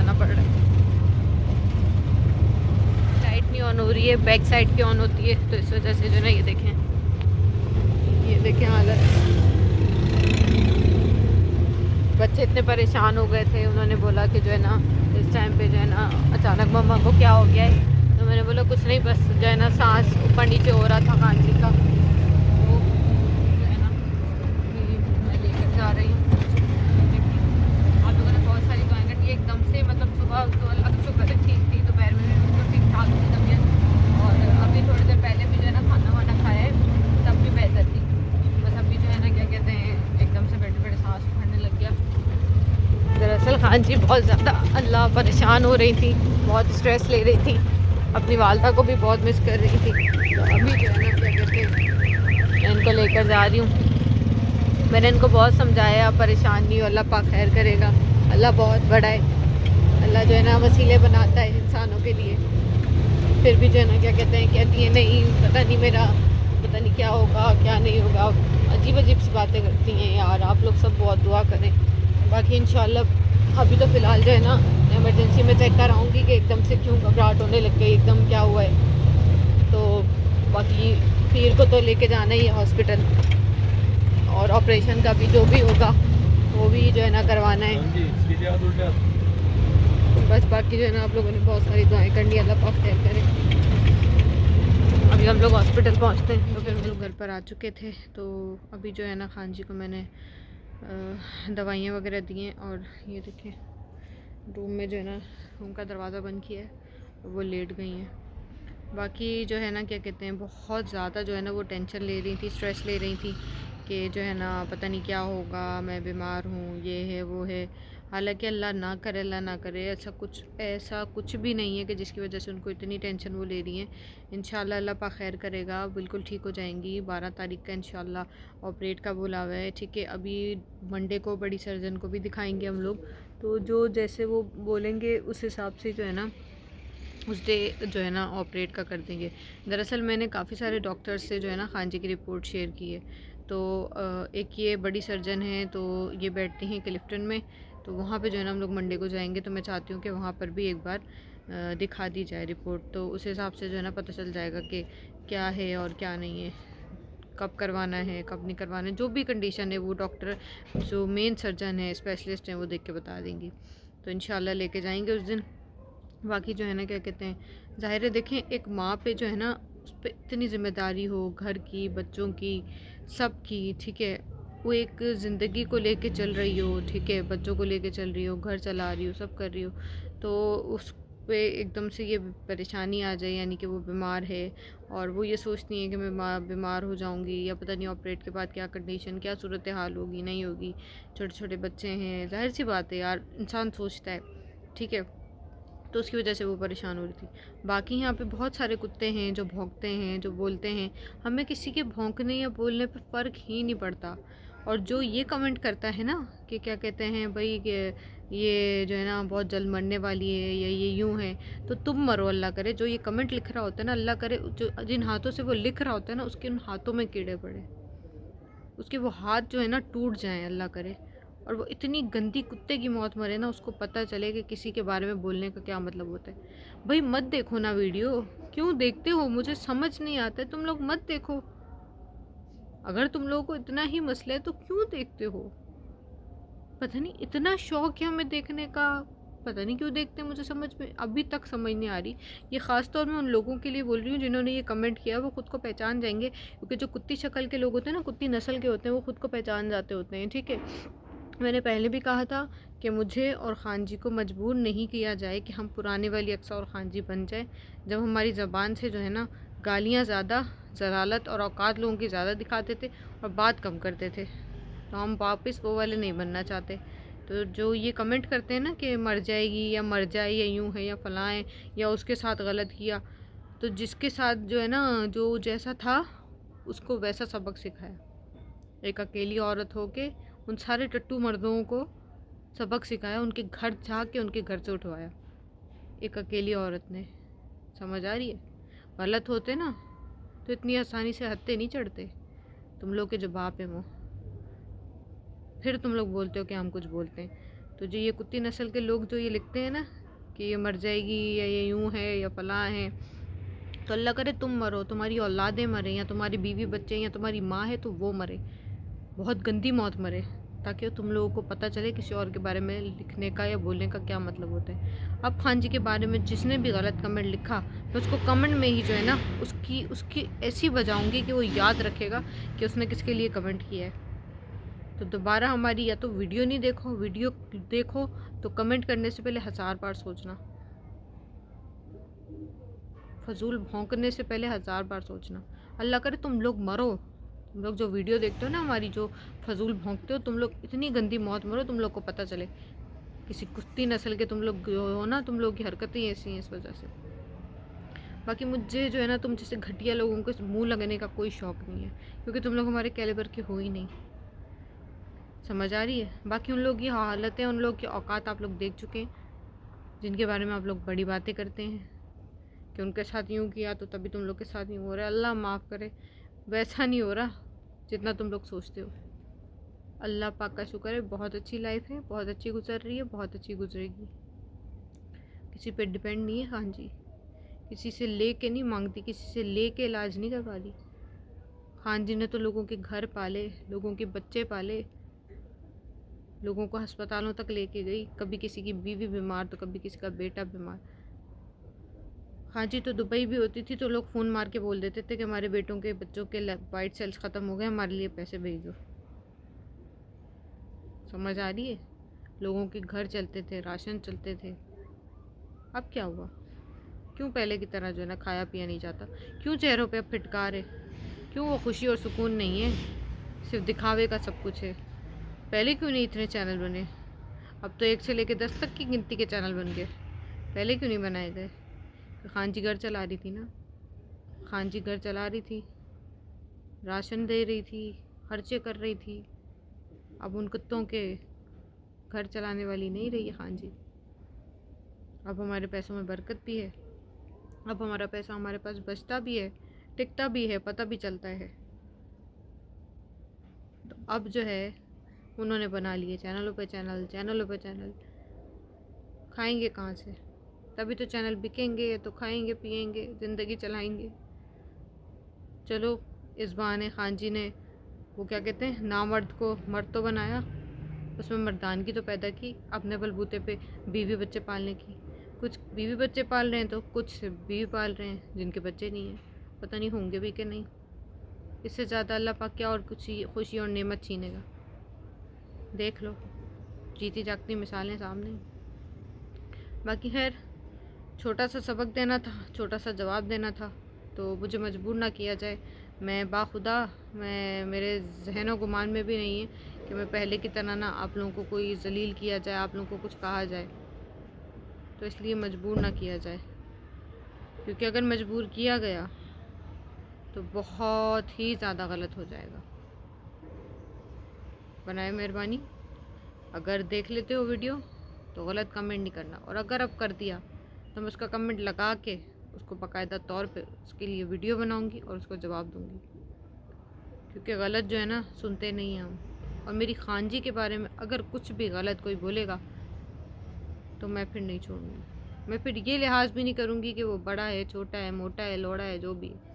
जाना पड़ रहा है। लाइट नहीं ऑन हो रही है, बैक साइड की ऑन होती है, तो इस वजह से जो है ना ये देखें हालत। बच्चे इतने परेशान हो गए थे, उन्होंने बोला कि जो है ना इस टाइम पे जो है ना अचानक मम्मा को क्या हो गया है। तो मैंने बोला कुछ नहीं, बस जो है ना सांस ऊपर नीचे हो रहा था खांसी का, वो जो है ना मैं लेकर जा रही हूँ। आप लोगों ने बहुत सारी दुआएं करी एकदम से, मतलब सुबह तो अल्लाह का शुक्र है ठीक थी, दोपहर में तो ठीक ठाक थी तबीयत, और अभी थोड़ी देर पहले भी जो है ना खाना वाना खाया है तब भी बेहतर थी। बस अभी जो है ना क्या कहते हैं एकदम से बैठे बैठे सांस फूलने लग गया। दरअसल खान जी बहुत ज़्यादा अल्लाह परेशान हो रही थी, बहुत स्ट्रेस ले रही थी, अपनी वालदा को भी बहुत मिस कर रही थी। तो अभी जो है ना क्या कहते हैं मैं इनको लेकर जा रही हूँ। मैंने इनको बहुत समझाया, परेशान नहीं हो, अल्लाह पाक खैर करेगा, अल्लाह बहुत बड़ा है, अल्लाह जो है ना वसीले बनाता है इंसानों के लिए। फिर भी जो है ना क्या कहते हैं कहती है नहीं पता नहीं मेरा, पता नहीं क्या होगा क्या नहीं होगा, अजीब अजीब सी बातें करती हैं यार। आप लोग सब बहुत दुआ करें, बाकी इंशाल्लाह अभी तो फ़िलहाल जो है ना इमरजेंसी में चेक कराऊंगी कि एकदम से क्यों घबराहट होने लग गई, एकदम क्या हुआ है। तो बाकी पीर को तो लेके जाना ही है हॉस्पिटल, और ऑपरेशन का भी जो भी होगा वो भी जो है ना करवाना है। बस बाकी जो है ना आप लोगों ने बहुत सारी दुआएं करनी, अल्लाह पाक खैर करे। अभी हम लोग हॉस्पिटल पहुंचते हैं, तो फिर हम लोग घर पर आ चुके थे। तो अभी जो है ना खान जी को मैंने दवाइयाँ वगैरह दी हैं, और ये देखें रूम में जो है ना रूम का दरवाज़ा बंद किया है, वो लेट गई हैं। बाकी जो है ना क्या कहते हैं बहुत ज़्यादा जो है ना वो टेंशन ले रही थी, स्ट्रेस ले रही थी कि जो है ना पता नहीं क्या होगा, मैं बीमार हूँ, ये है वो है। हालांकि अल्लाह ना करे, अल्लाह ना करे, ऐसा कुछ भी नहीं है कि जिसकी वजह से उनको इतनी टेंशन वो ले रही हैं। इंशाल्लाह अल्लाह पाक खैर करेगा, बिल्कुल ठीक हो जाएंगी। 12 तारीख का इंशाल्लाह ऑपरेट का बुलावा है, ठीक है। अभी मंडे को बड़ी सर्जन को भी दिखाएंगे हम लोग, तो जो जैसे वो बोलेंगे उस हिसाब से जो है ना उस डे जो है ना ऑपरेट का कर देंगे। दरअसल मैंने काफ़ी सारे डॉक्टर्स से जो है ना खान जी की रिपोर्ट शेयर की है। तो एक ये बड़ी सर्जन है, तो ये बैठती हैं क्लिफ्टन में, तो वहाँ पे जो है ना हम लोग मंडे को जाएंगे। तो मैं चाहती हूँ कि वहाँ पर भी एक बार दिखा दी जाए रिपोर्ट, तो उस हिसाब से जो है ना पता चल जाएगा कि क्या है और क्या नहीं है, कब करवाना है कब नहीं करवाना है, जो भी कंडीशन है वो डॉक्टर जो मेन सर्जन है स्पेशलिस्ट हैं वो देख के बता देंगी। तो इंशाल्लाह लेके जाएंगे उस दिन। बाकी जो है ना क्या कहते हैं ज़ाहिर है देखें एक माँ पे जो है ना उस पर इतनी ज़िम्मेदारी हो, घर की, बच्चों की, सब की, ठीक है। वो एक ज़िंदगी को लेके चल रही हो, ठीक है, बच्चों को लेके चल रही हो, घर चला रही हो, सब कर रही हो, तो उस पे एकदम से ये परेशानी आ जाए, यानी कि वो बीमार है और वो ये सोचती है कि मैं बीमार हो जाऊंगी, या पता नहीं ऑपरेट के बाद क्या कंडीशन, क्या सूरत हाल होगी नहीं होगी। छोटे छोटे बच्चे हैं, जाहिर सी बात है यार, इंसान सोचता है, ठीक है। तो उसकी वजह से वो परेशान हो रही थी। बाकी यहाँ पे बहुत सारे कुत्ते हैं जो भौंकते हैं, जो बोलते हैं, हमें किसी के भौंकने या बोलने पे फ़र्क ही नहीं पड़ता। और जो ये कमेंट करता है ना कि क्या कहते हैं भाई कि ये जो है ना बहुत जल्द मरने वाली है या ये यूं है, तो तुम मरो, अल्लाह करे। जो ये कमेंट लिख रहा होता है ना, अल्लाह करे जो जिन हाथों से वो लिख रहा होता है ना उसके उन हाथों में कीड़े पड़े, उसके वो हाथ जो है ना टूट जाएं, अल्लाह करे। और वो इतनी गंदी कुत्ते की मौत मरे ना, उसको पता चले कि किसी के बारे में बोलने का क्या मतलब होता है। भाई मत देखो ना वीडियो, क्यों देखते हो, मुझे समझ नहीं आता है, तुम लोग मत देखो। अगर तुम लोगों को इतना ही मसला है तो क्यों देखते हो। पता नहीं इतना शौक है हमें देखने का, पता नहीं क्यों देखते हैं, मुझे समझ में अभी तक समझ नहीं आ रही। ये ख़ास तौर में उन लोगों के लिए बोल रही हूँ जिन्होंने ये कमेंट किया, वो खुद को पहचान जाएंगे, क्योंकि जो कुत्ती शक्ल के लोग होते हैं ना, कुत्ती नस्ल के होते हैं, वो खुद को पहचान जाते होते हैं, ठीक है। मैंने पहले भी कहा था कि मुझे और ख़ान जी को मजबूर नहीं किया जाए कि हम पुराने वाली अक्सा और ख़ान जी बन जाए। जब हमारी ज़बान से जो है ना गालियाँ ज़्यादा, ज़लालत और औकात लोगों की ज़्यादा दिखाते थे और बात कम करते थे, तो हम वापस वो वाले नहीं बनना चाहते। तो जो ये कमेंट करते हैं ना कि मर जाएगी या मर जाए या यूं है या फलां है या उसके साथ गलत किया, तो जिसके साथ जो है ना जो जैसा था उसको वैसा सबक सिखाया। एक अकेली औरत हो के उन सारे टट्टू मर्दों को सबक सिखाया, उनके घर जाके उनके घर से उठवाया, एक अकेली औरत ने। समझ आ रही है। गलत होते ना तो इतनी आसानी से हत्थे नहीं चढ़ते। तुम लोग के जो बाप है वो, फिर तुम लोग बोलते हो कि हम कुछ बोलते हैं। तो जो ये कुत्ती नस्ल के लोग जो ये लिखते हैं ना कि ये मर जाएगी या ये यूँ है या फलां है, तो अल्लाह करे तुम मरो, तुम्हारी औलादें मरे, या तुम्हारी बीवी बच्चे, या तुम्हारी माँ है तो वो मरे, बहुत गंदी मौत मरे, ताकि तुम लोगों को पता चले किसी और के बारे में लिखने का या बोलने का क्या मतलब होता है। अब खान जी के बारे में जिसने भी गलत कमेंट लिखा, मैं उसको कमेंट में ही जो है ना उसकी ऐसी बजाऊंगी कि वो याद रखेगा कि उसने किसके लिए कमेंट किया है। तो दोबारा हमारी या तो वीडियो नहीं देखो, वीडियो देखो तो कमेंट करने से पहले 1000 बार सोचना, फजूल भौंकने से पहले 1000 बार सोचना। अल्लाह करे तुम लोग मरो, तुम लोग जो वीडियो देखते हो ना हमारी, जो फजूल भौंकते हो, तुम लोग इतनी गंदी मौत मरो, तुम लोग को पता चले किसी कुत्ती नस्ल के तुम लोग हो ना, तुम लोग की हरकतें ऐसी हैं इस वजह से। बाकी मुझे जो है ना तुम जैसे घटिया लोगों के मुंह लगने का कोई शौक़ नहीं है, क्योंकि तुम लोग हमारे कैलिबर के हो ही नहीं, समझ आ रही है। बाकी उन लोग की हालतें, उन लोग की औकात आप लोग देख चुके हैं, जिनके बारे में आप लोग बड़ी बातें करते हैं कि उनके साथ यूँ किया तो तभी तुम लोग के साथ यूँ हो रहा है। अल्लाह माफ़ करे, वैसा नहीं हो रहा जितना तुम लोग सोचते हो। अल्लाह पाक का शुक्र है, बहुत अच्छी लाइफ है, बहुत अच्छी गुजर रही है, बहुत अच्छी गुजरेगी। किसी पे डिपेंड नहीं है खान जी, किसी से ले के नहीं मांगती, किसी से ले के इलाज नहीं करवा रही। खान जी ने तो लोगों के घर पाले, लोगों के बच्चे पाले, लोगों को अस्पतालों तक लेके गई, कभी किसी की बीवी बीमार तो कभी किसी का बेटा बीमार। हाँ जी, तो दुबई भी होती थी तो लोग फ़ोन मार के बोल देते थे कि हमारे बेटों के बच्चों के वाइट सेल्स ख़त्म हो गए, हमारे लिए पैसे भेज दो। समझ आ रही है। लोगों के घर चलते थे, राशन चलते थे। अब क्या हुआ? क्यों पहले की तरह जो है ना खाया पिया नहीं जाता? क्यों चेहरों पे अब फिटकार है? क्यों वो खुशी और सुकून नहीं है? सिर्फ दिखावे का सब कुछ है। पहले क्यों नहीं इतने चैनल बने? अब तो 1 से लेकर 10 तक की गिनती के चैनल बन गए। पहले क्यों नहीं बनाए गए? खान जी घर चला रही थी ना, खान जी घर चला रही थी, राशन दे रही थी, खर्चे कर रही थी। अब उन कुत्तों के घर चलाने वाली नहीं रही है खान जी। अब हमारे पैसों में बरकत भी है, अब हमारा पैसा हमारे पास बचता भी है, टिकता भी है, पता भी चलता है। तो अब जो है उन्होंने बना लिए चैनलों पे चैनल, चैनलों पे चैनल। खाएंगे कहाँ से? तभी तो चैनल बिकेंगे, तो खाएंगे पिएंगे, ज़िंदगी चलाएंगे। चलो, इस बहाने खान जी ने वो क्या कहते हैं, नामर्द को मर्द तो बनाया, उसमें मर्दानगी तो पैदा की अपने बलबूते पे बीवी बच्चे पालने की। कुछ बीवी बच्चे पाल रहे हैं तो कुछ बीवी पाल रहे हैं जिनके बच्चे नहीं हैं, पता नहीं होंगे भी कि नहीं। इससे ज़्यादा अल्लाह पाक क्या और कुछ खुशी और नेमत छीनेगा? देख लो, जीती जागती मिसालें सामने। बाकी खैर, छोटा सा सबक देना था, छोटा सा जवाब देना था, तो मुझे मजबूर ना किया जाए। मैं बाखुदा, मैं मेरे जहनो गुमान में भी नहीं है कि मैं पहले की तरह ना आप लोगों को कोई जलील किया जाए, आप लोगों को कुछ कहा जाए, तो इसलिए मजबूर ना किया जाए। क्योंकि अगर मजबूर किया गया तो बहुत ही ज़्यादा गलत हो जाएगा। बनाए मेहरबानी, अगर देख लेते हो वीडियो तो गलत कमेंट नहीं करना, और अगर अब कर दिया तो मैं उसका कमेंट लगा के उसको बाकायदा तौर पे उसके लिए वीडियो बनाऊंगी और उसको जवाब दूंगी। क्योंकि गलत जो है ना सुनते नहीं हैं हम। और मेरी खान जी के बारे में अगर कुछ भी गलत कोई बोलेगा तो मैं फिर नहीं छोड़ूंगी। मैं फिर ये लिहाज भी नहीं करूँगी कि वो बड़ा है, छोटा है, मोटा है, लौड़ा है, जो भी है।